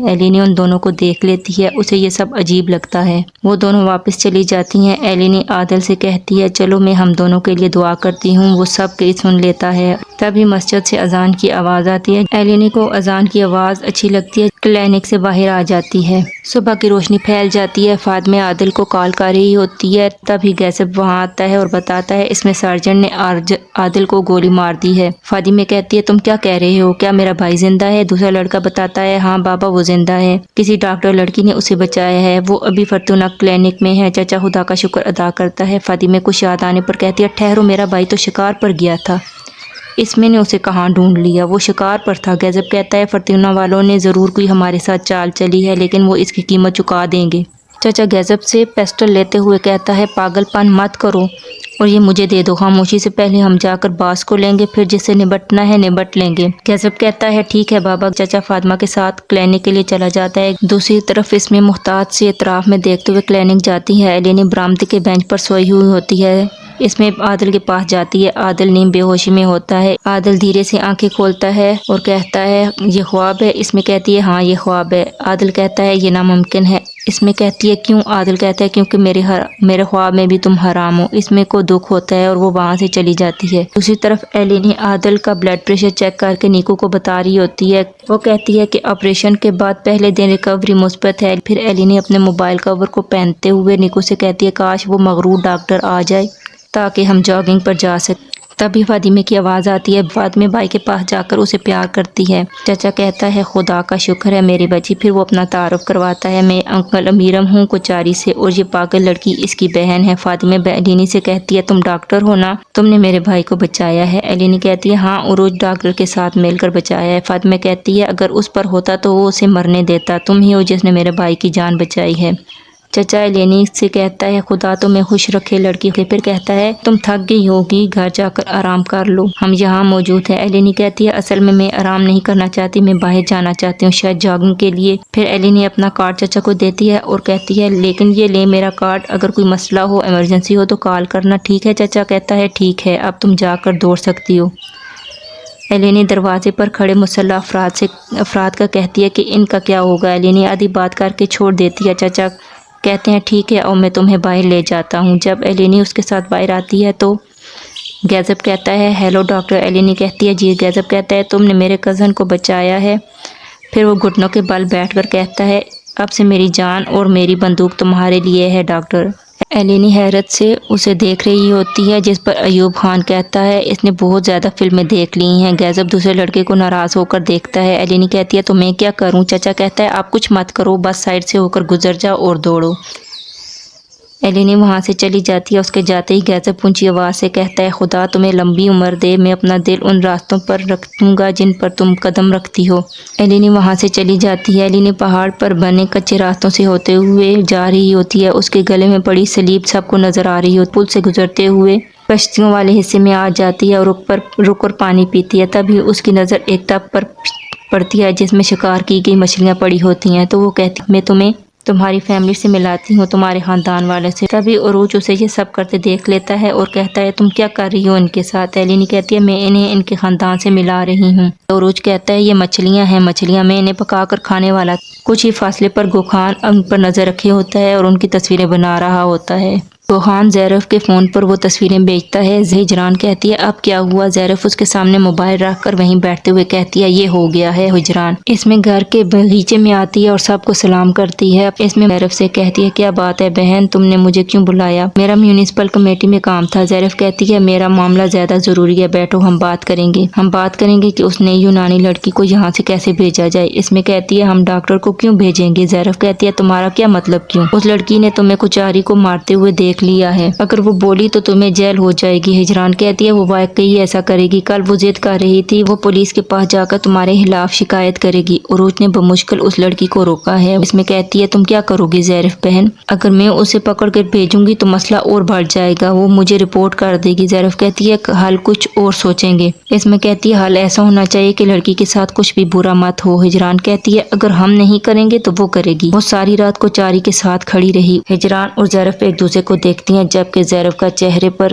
ایلینی ان دونوں کو دیکھ لیتی ہے، اسے یہ سب عجیب لگتا ہے۔ وہ دونوں واپس چلی جاتی ہیں۔ ایلینی عادل سے کہتی ہے چلو میں ہم دونوں کے لیے دعا کرتی ہوں۔ وہ سب کی سن لیتا ہے۔ تبھی مسجد سے اذان کی آواز آتی ہے۔ ایلینی کو اذان کی آواز اچھی لگتی ہے، کلینک سے باہر آ جاتی ہے۔ صبح کی روشنی پھیل جاتی ہے۔ فاطمہ عادل کو کال کر رہی ہوتی ہے، تبھی گیسپ وہاں آتا ہے اور بتاتا ہے اس میں سرجن نے عادل کو گولی مار دی ہے۔ فاطمہ کہتی ہے تم کیا کہہ رہے ہو، کیا میرا بھائی زندہ ہے؟ دوسرا لڑکا بتاتا ہے ہاں بابا وہ زندہ ہے، کسی ڈاکٹر لڑکی نے اسے بچایا ہے، وہ ابھی فرتونہ کلینک میں ہے۔ چچا خدا کا شکر ادا کرتا ہے۔ فاطمہ کچھ یاد آنے پر کہتی ہے ٹھہرو، میرا بھائی تو شکار پر گیا تھا، اس میں نے اسے کہاں ڈھونڈ لیا، وہ شکار پر تھا۔ گیزب کہتا ہے فرتونہ والوں نے ضرور کوئی ہمارے ساتھ چال چلی ہے، لیکن وہ اس کی قیمت چکا دیں گے۔ چچا گیزب سے پیسٹل لیتے ہوئے کہتا ہے پاگل پن مت کرو اور یہ مجھے دے دو، خاموشی سے پہلے ہم جا کر باس کو لیں گے، پھر جس سے نبٹنا ہے نبٹ لیں گے۔ گیزب کہتا ہے ٹھیک ہے بابا۔ چچا فاطمہ کے ساتھ کلینک کے لیے چلا جاتا ہے۔ دوسری طرف اس میں محتاط سے اطراف میں دیکھتے ہوئے کلینک جاتی ہے۔ ایلینی برآمدے کے بینچ پر سوئی ہوئی ہوتی ہے، اس میں عادل کے پاس جاتی ہے۔ عادل نیم بے ہوشی میں ہوتا ہے۔ عادل دھیرے سے آنکھیں کھولتا ہے اور کہتا ہے یہ خواب ہے؟ اس میں کہتی ہے ہاں یہ خواب ہے۔ عادل کہتا ہے یہ ناممکن ہے۔ اس میں کہتی ہے کیوں؟ عادل کہتا ہے کیونکہ میرے خواب میں بھی تم حرام ہو۔ اس میں کو دکھ ہوتا ہے اور وہ وہاں سے چلی جاتی ہے۔ دوسری طرف ایلینی عادل کا بلڈ پریشر چیک کر کے نیکو کو بتا رہی ہوتی ہے۔ وہ کہتی ہے کہ آپریشن کے بعد پہلے دن ریکوری مثبت ہے۔ پھر ایلینی اپنے موبائل کور کو پہنتے ہوئے نیکو سے کہتی ہے کاش وہ مغرور ڈاکٹر آ جائے تاکہ ہم جاگنگ پر جا سکیں۔ تبھی فاطمہ کی آواز آتی ہے۔ فاطمہ بھائی کے پاس جا کر اسے پیار کرتی ہے۔ چچا کہتا ہے خدا کا شکر ہے میری بچی۔ پھر وہ اپنا تعارف کرواتا ہے، میں انکل امیرم ہوں کوچاری سے اور یہ پاگل لڑکی اس کی بہن ہے۔ فاطمہ ایلینی سے کہتی ہے تم ڈاکٹر ہو نا، تم نے میرے بھائی کو بچایا ہے؟ ایلینی کہتی ہے ہاں، عروج ڈاکٹر کے ساتھ مل کر بچایا ہے۔ فاطمہ کہتی ہے اگر اس پر ہوتا تو وہ اسے مرنے دیتا، تم ہی ہو جس نے میرے بھائی کی جان بچائی ہے۔ چچا ایلینی سے کہتا ہے خدا تمہیں خوش رکھے لڑکی کے، پھر کہتا ہے تم تھک گئی ہوگی، گھر جا کر آرام کر لو، ہم یہاں موجود ہیں۔ ایلینی کہتی ہے اصل میں آرام نہیں کرنا چاہتی، میں باہر جانا چاہتی ہوں، شاید جاگنگ کے لیے۔ پھر ایلینی اپنا کارڈ چچا کو دیتی ہے اور کہتی ہے لیکن یہ لے میرا کارڈ، اگر کوئی مسئلہ ہو ایمرجنسی ہو تو کال کرنا، ٹھیک ہے؟ چچا کہتا ہے ٹھیک ہے، اب تم جا کر دوڑ سکتی ہو۔ ایلینی دروازے پر کھڑے مسلح افراد کا کہتی ہے کہ ان کا کیا ہوگا؟ ایلینی آدھی بات کر کے چھوڑ دیتی ہے۔ چچا کہتے ہیں ٹھیک ہے اور میں تمہیں باہر لے جاتا ہوں۔ جب ایلینی اس کے ساتھ باہر آتی ہے تو گیزب کہتا ہے ہیلو ڈاکٹر۔ ایلینی کہتی ہے جی۔ گیزب کہتا ہے تم نے میرے کزن کو بچایا ہے۔ پھر وہ گھٹنوں کے بل بیٹھ کر کہتا ہے اب سے میری جان اور میری بندوق تمہارے لیے ہے ڈاکٹر۔ ایلینی حیرت سے اسے دیکھ رہی ہوتی ہے، جس پر ایوب خان کہتا ہے اس نے بہت زیادہ فلمیں دیکھ لی ہیں۔ گیزب دوسرے لڑکے کو ناراض ہو کر دیکھتا ہے۔ ایلینی کہتی ہے تو میں کیا کروں؟ چچا کہتا ہے آپ کچھ مت کرو، بس سائڈ سے ہو کر گزر جاؤ اور دوڑو۔ ایلینی وہاں سے چلی جاتی ہے۔ اس کے جاتے ہی گیزب اونچی آواز سے کہتا ہے خدا تمہیں لمبی عمر دے، میں اپنا دل ان راستوں پر رکھوں گا جن پر تم قدم رکھتی ہو۔ ایلینی وہاں سے چلی جاتی ہے۔ ایلینی پہاڑ پر بنے کچے راستوں سے ہوتے ہوئے جا رہی ہوتی ہے۔ اس کے گلے میں پڑی سلیب سب کو نظر آ رہی ہوتی ہے۔ پل سے گزرتے ہوئے کشتیوں والے حصے میں آ جاتی ہے اور رک کر پانی پیتی ہے۔ تبھی اس کی نظر ایک ٹب پر پڑتی ہے جس میں شکار کی گئی مچھلیاں پڑی ہوتی ہیں، تو وہ کہتی ہے میں تمہیں تمہاری فیملی سے ملاتی ہوں، تمہارے خاندان والے سے۔ تبھی عروج اسے یہ سب کرتے دیکھ لیتا ہے اور کہتا ہے تم کیا کر رہی ہو ان کے ساتھ؟ ایلینی کہتی ہے میں انہیں ان کے خاندان سے ملا رہی ہوں۔ عروج کہتا ہے یہ مچھلیاں ہیں، مچھلیاں میں انہیں پکا کر کھانے والا۔ کچھ ہی فاصلے پر گوخان ان پر نظر رکھے ہوتا ہے اور ان کی تصویریں بنا رہا ہوتا ہے۔ گوخان زیرف کے فون پر وہ تصویریں بھیجتا ہے۔ ہجران کہتی ہے اب کیا ہوا؟ زیرف اس کے سامنے موبائل رکھ کر وہیں بیٹھتے ہوئے کہتی ہے یہ ہو گیا ہے ہجران۔ اس میں گھر کے باغیچے میں آتی ہے اور سب کو سلام کرتی ہے۔ اس میں زیرف سے کہتی ہے کیا بات ہے بہن، تم نے مجھے کیوں بلایا؟ میرا میونسپل کمیٹی میں کام تھا۔ زیرف کہتی ہے میرا معاملہ زیادہ ضروری ہے، بیٹھو ہم بات کریں گے۔ ہم بات کریں گے کہ اس نئی یونانی لڑکی کو یہاں سے کیسے بھیجا جائے۔ اس میں کہتی ہے ہم ڈاکٹر کو کیوں بھیجیں گے؟ زیرف کہتی ہے تمہارا کیا مطلب کیوں؟ اس لڑکی نے تمہیں کوچاری کو مارتے ہوئے دیکھ لیا ہے، اگر وہ بولی تو تمہیں جیل ہو جائے گی۔ ہجران کہتی ہے وہ واقعی ایسا کرے گی، کل وہ ضد کر رہی تھی وہ پولیس کے پاس جا کر تمہارے خلاف شکایت کرے گی۔ عروج نے بمشکل اس لڑکی کو روکا ہے۔ اس میں کہتی ہے تم کیا کرو گی زیرف بہن؟ اگر میں اسے پکڑ کر بھیجوں گی تو مسئلہ اور بڑھ جائے گا، وہ مجھے رپورٹ کر دے گی۔ زیرف کہتی ہے حل کچھ اور سوچیں گے۔ اس میں کہتی ہے حل ایسا ہونا چاہیے کہ لڑکی کے ساتھ کچھ بھی برا مت ہو۔ ہجران کہتی ہے اگر ہم نہیں کریں گے تو وہ کرے گی۔ وہ ساری رات کوچاری کے ساتھ کھڑی رہی۔ ہجران اور زیرف ایک دوسرے کو دیکھتی ہیں، جبکہ زیرف کا چہرے پر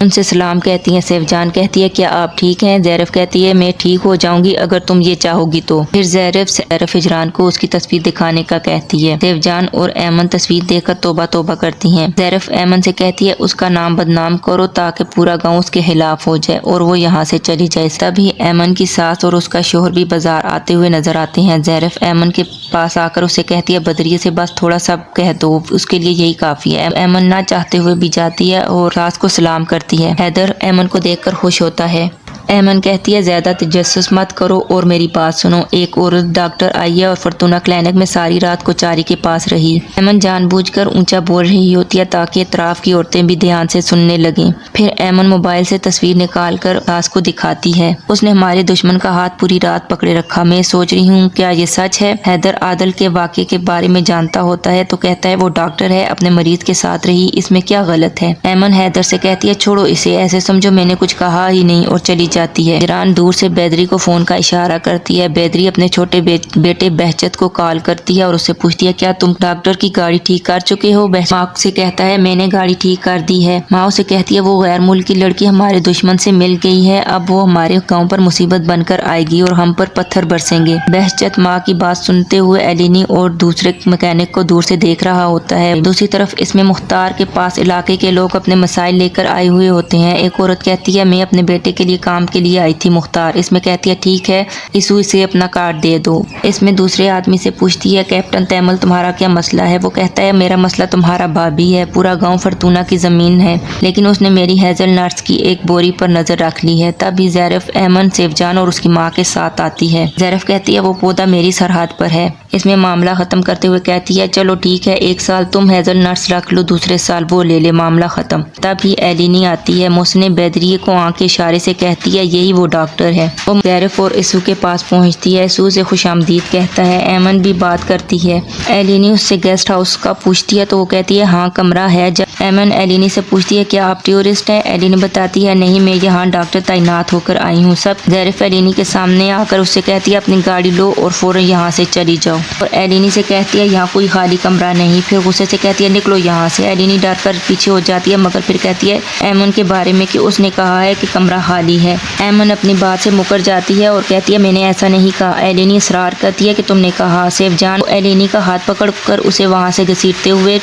ان سے سلام کہتی ہیں۔ سیف جان کہتی ہے کیا آپ ٹھیک ہیں؟ زیرف کہتی ہے میں ٹھیک ہو جاؤں گی اگر تم یہ چاہو گی تو۔ پھر زیرف ہجران کو اس کی تصویر دکھانے کا کہتی ہے۔ سیف جان اور ایمن تصویر دیکھ کر توبہ توبہ کرتی ہیں۔ زیرف ایمن سے کہتی ہے اس کا نام بدنام کرو تاکہ پورا گاؤں اس کے خلاف ہو جائے اور وہ یہاں سے چلی جائے۔ تبھی ایمن کی ساس اور اس کا شوہر بھی بازار آتے ہوئے نظر آتے ہیں۔ زیرف ایمن کے پاس آ کر اسے کہتی ہے بدریے سے بس تھوڑا سا کہہ دو، اس کے لیے یہی کافی ہے۔ ایمن نہ چاہتے ہوئے بھی جاتی ہے اور ساس کو سلام کرتی ہے۔ حیدر ایمن کو دیکھ کر خوش ہوتا ہے۔ ایمن کہتی ہے زیادہ تجسس مت کرو اور میری بات سنو۔ ایک عورت ڈاکٹر آئی ہے اور فرتونہ کلینک میں ساری رات کوچاری کے پاس رہی۔ ایمن جان بوجھ کر اونچا بول رہی ہوتی ہے تاکہ اطراف کی عورتیں بھی دھیان سے سننے لگیں۔ پھر ایمن موبائل سے تصویر نکال کر ساس کو دکھاتی ہے۔ اس نے ہمارے دشمن کا ہاتھ پوری رات پکڑے رکھا، میں سوچ رہی ہوں کیا یہ سچ ہے؟ حیدر عادل کے واقعے کے بارے میں جانتا ہوتا ہے تو کہتا ہے وہ ڈاکٹر ہے، اپنے مریض کے ساتھ رہی، اس میں کیا غلط ہے؟ ایمن حیدر سے کہتی ہے چھوڑو اسے، ایسے سمجھو میں نے کچھ کہا ہی نہیں، اور چلی جاتی ہے۔ ہجران دور سے بیدری کو فون کا اشارہ کرتی ہے۔ بیدری اپنے چھوٹے بیٹے بہجت کو کال کرتی ہے اور اس سے پوچھتی ہے کیا تم ڈاکٹر کی گاڑی ٹھیک کر چکے ہو؟ بہجت ماں سے کہتا ہے میں نے گاڑی ٹھیک کر دی ہے۔ ماں اسے کہتی ہے وہ غیر ملکی لڑکی ہمارے دشمن سے مل گئی ہے، اب وہ ہمارے گاؤں پر مصیبت بن کر آئے گی اور ہم پر پتھر برسیں گے۔ بہجت ماں کی بات سنتے ہوئے ایلینی اور دوسرے مکینک کو دور سے دیکھ رہا ہوتا ہے۔ دوسری طرف اس میں مختار کے پاس علاقے کے لوگ اپنے مسائل لے کر آئے ہوئے ہوتے ہیں۔ ایک عورت کہتی ہے میں اپنے بیٹے کے لیے کام کے لیے آئی تھی مختار، اس میں کہتی ہے ٹھیک ہے اسو اسے اپنا کارڈ دے دو۔ اس میں دوسرے آدمی سے پوچھتی ہے کیپٹن تیمل تمہارا کیا مسئلہ ہے؟ وہ کہتا ہے میرا مسئلہ تمہارا بھابھی ہے، پورا گاؤں فرتونہ کی زمین ہے لیکن اس نے میری ہیزل نٹس کی ایک بوری پر نظر رکھ لی ہے۔ تبھی زیرف ایمن سیف جان اور اس کی ماں کے ساتھ آتی ہے۔ زیرف کہتی ہے وہ پودا میری سرحد پر ہے۔ اس میں معاملہ ختم کرتے ہوئے کہتی ہے چلو ٹھیک ہے، ایک سال تم ہیزل نٹس رکھ لو، دوسرے سال وہ لے لے، معاملہ ختم۔ تبھی ایلینی آتی ہے۔ محسن بیدریے کو آنکھ کے اشارے سے کہتی ہے یہی وہ ڈاکٹر ہے۔ وہ زیرف اور اسو کے پاس پہنچتی ہے، اسو سے خوش آمدید کہتا ہے۔ ایمن بھی بات کرتی ہے۔ ایلینی اس سے گیسٹ ہاؤس کا پوچھتی ہے تو وہ کہتی ہے ہاں کمرہ ہے۔ جب ایمن ایلینی سے پوچھتی ہے کیا آپ ٹورسٹ ہیں؟ ایلینی بتاتی ہے نہیں، میں یہاں ڈاکٹر تعینات ہو کر آئی ہوں۔ سب زیرف ایلینی کے سامنے آ کر اس سے کہتی ہے اپنی گاڑی لو اور فوراً یہاں سے چلی جاؤ، اور ایلینی سے کہتی ہے یہاں کوئی خالی کمرہ نہیں۔ پھر غصے سے کہتی ہے نکلو یہاں سے۔ ایلینی ڈر کر پیچھے ہو جاتی ہے مگر پھر کہتی ہے ایمن کے بارے میں کہ اس نے کہا ہے کہ کمرہ خالی ہے۔ ایمن اپنی بات سے مکر جاتی ہے اور کہتی ہے میں نے ایسا نہیں کہا۔ ایلینی اصرار کرتی ہے کہ تم نے کہا۔ سیف جان ایلینی کا ہاتھ پکڑ کر اسے وہاں سے گھسیٹتے ہوئے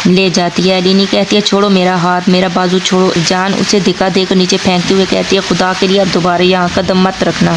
لے جاتی ہے۔ ایلینی کہتی ہے چھوڑو میرا ہاتھ، میرا بازو چھوڑو۔ جان اسے دھکا دے کر نیچے پھینکتے ہوئے کہتی ہے خدا کے لیے اب دوبارہ یہاں قدم مت رکھنا۔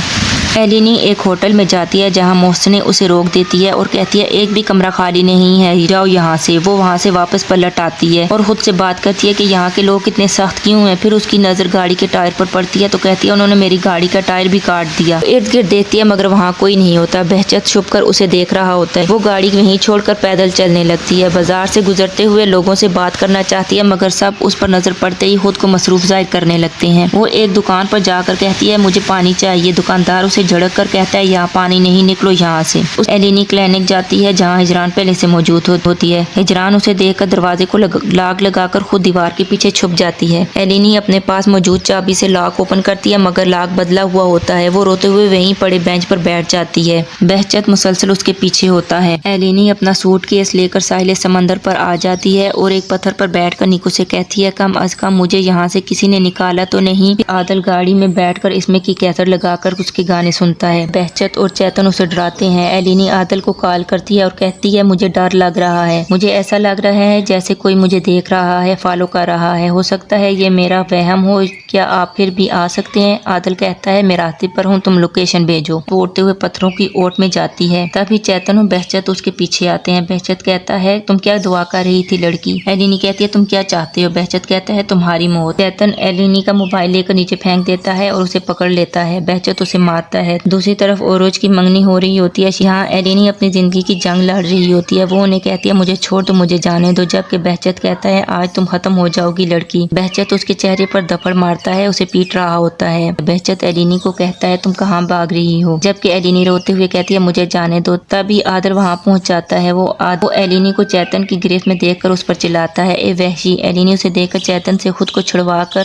ایلینی ایک ہوٹل میں جاتی ہے جہاں محسن اسے روک دیتی ہے اور کہتی ہے ایک بھی کمرہ خالی نہیں ہے، جاؤ یہاں سے۔ وہ وہاں سے واپس پلٹ آتی ہے اور خود سے بات کرتی ہے کہ یہاں کے لوگ کتنے سخت کیوں ہیں۔ پھر اس کی نظر گاڑی کے ٹائر پر پڑتی ہے تو کہتی ہے انہوں نے میری گاڑی کا ٹائر بھی کاٹ دیا۔ ارد گرد دیکھتی ہے مگر وہاں کوئی نہیں ہوتا۔ بہجت چھپ کر اسے دیکھ رہا ہوتا ہے۔ وہ گاڑی وہیں چھوڑ کر پیدل چلنے لگتی ہے۔ بازار سے گزرتے ہوئے لوگوں سے بات کرنا چاہتی ہے مگر سب اس پر نظر پڑتے ہی خود کو مصروف ظاہر کرنے لگتے ہیں۔ وہ ایک دکان پر جا کر کہتی ہے مجھے پانی چاہیے۔ دکاندار اسے جھڑک کر کہتا ہے یہاں پانی نہیں، نکلو یہاں سے۔ اس ایلینی کلینک جاتی ہے جہاں ہجران پہلے سے موجود ہوتی ہے۔ ہجران اسے دیکھ کر دروازے کو لاک لگا کر خود دیوار کے پیچھے چھپ جاتی ہے۔ ایلینی اپنے پاس موجود چابی سے لاک اوپن کرتی ہے مگر لاک بدلا ہوا ہوتا ہے۔ وہ روتے ہوئے وہیں پڑے بینچ پر بیٹھ جاتی ہے۔ بہجت مسلسل اس کے پیچھے ہوتا ہے۔ ایلینی اپنا سوٹ کیس لے کر ساحل سمندر پر آ جاتی ہے اور ایک پتھر پر بیٹھ کر نیکو سے کہتی ہے کم از کم مجھے یہاں سے کسی نے نکالا تو نہیں۔ عادل گاڑی میں بیٹھ کر اس میں کی کیسٹ لگا کر اس کے گانے سنتا ہے۔ بہجت اور چیتن اسے ڈراتے ہیں۔ ایلینی عادل کو کال کرتی ہے اور کہتی ہے مجھے ڈر لگ رہا ہے، مجھے ایسا لگ رہا ہے جیسے کوئی مجھے دیکھ رہا ہے، فالو کر رہا ہے، ہو سکتا ہے یہ میرا وہم ہو، کیا آپ پھر بھی آ سکتے ہیں؟ عادل کہتا ہے میں راستے پر ہوں، تم لوکیشن بھیجو۔ وہ اڑتے ہوئے پتھروں کی اوٹ میں جاتی ہے۔ تبھی چیتن اور بہجت اس کے پیچھے آتے ہیں۔ بہجت کہتا ہے تم کیا دعا کر رہی تھی لڑکی؟ ایلینی کہتی ہے تم کیا چاہتے ہو؟ بہجت کہتا ہے تمہاری موت۔ چیتن ایلینی کا موبائل لے کر نیچے پھینک دیتا ہے اور اسے پکڑ لیتا ہے۔ بہجت اسے مارتا ہے۔ دوسری طرف اوروج کی منگنی ہو رہی ہوتی ہے۔ یہاں ایلینی اپنی زندگی کی جنگ لڑ رہی ہوتی ہے۔ وہ انہیں کہتی ہے مجھے چھوڑ دو، مجھے جانے دو، جبکہ بہجت کہتا ہے آج تم ختم ہو جاؤ گی لڑکی۔ بہجت اس کے چہرے پر دھپڑ مارتا ہے، اسے پیٹ رہا ہوتا ہے۔ بہجت ایلینی کو کہتا ہے تم کہاں بھاگ رہی ہو، جبکہ ایلینی روتے ہوئے کہتی ہے مجھے جانے دو۔ تبھی عادل وہاں پہنچ جاتا ہے۔ وہ ایلینی کو چیتن کی گرفت میں دیکھ کر اس پر چلاتا ہے اے وحشی۔ ایلینی اسے دیکھ کر چیتن سے خود کو چھڑوا کر